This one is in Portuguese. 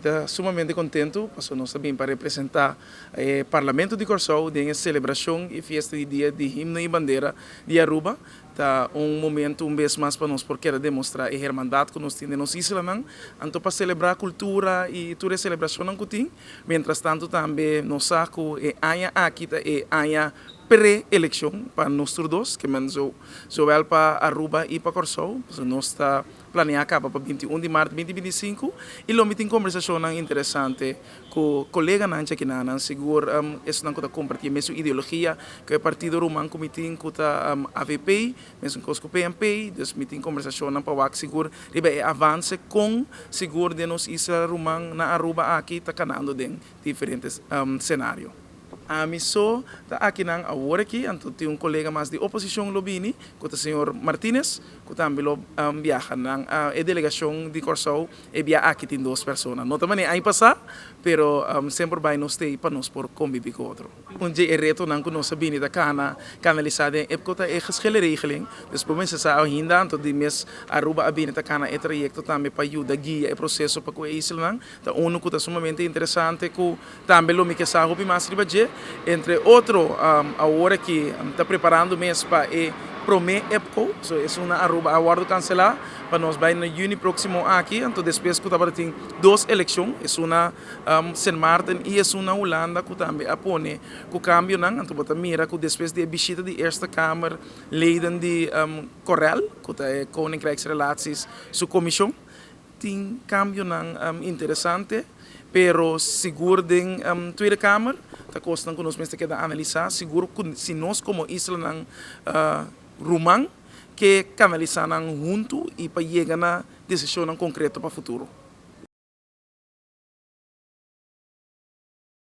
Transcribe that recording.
está sumamente contente, porque nós também para representar o Parlamento de Corsou em celebração e festa de dia de himno e bandeira de Aruba. Tá momento vez mais para nós porque era demonstrar a irmandade que nós temos nos islas, então para celebrar a cultura e toda a celebração que tem. Mientras tanto também nós saco e anha aqui e anha pré-eleição para nós todos, que menos zowel para Aruba e para Corsou. Nós está planeado acaba para 21 de março de 2025 e lo tem conversação interessante com o colega Nancha que não seguro isso não está compartilhando a mesma ideologia que o Partido Romano Comitê com a AVP, mesmo com o PNP, dus tem conversação para o seguro ribe avance com seguro de nos Israel Romano na Aruba aqui está canando em diferentes cenários. A missão está aqui na agora aqui, então tem colega mais de oposição Lobini, com o senhor Martínez, que também viaja na delegação de Corsou e viaja aqui tem 2 pessoas. Não também aí passar, pero sempre vai nos ter para nós por conviver com outro. Dia é reto não que nós sabemos da canalizada em época é geschillen regeling, dus por mim se sa ainda então de mês Aruba abine da cana é trajecto também para ajuda guia o processo para que isso não, então que está sumamente interessante que também lo me que sa hopi mais ribaje. Entre outros, agora que está preparando mesmo para o Prome EPCO, é uma Aruba aguardo cancelar, para nós vai no junho próximo aqui, então depois que está tem 2 eleições, é uma Saint Martin e é uma Holanda que também apone o cambio, então bota mira que depois de visita de Eerste Kamer, leden de Corel, que é Koninkrijksrelaties, sua comissão, tem cambio interessante, pero seguro de Tweede Kamer, a costa que nós temos que analisar, seguro que se nós como isla ng Rumang, que canalizar junto e para chegar na decisão concreta para o futuro.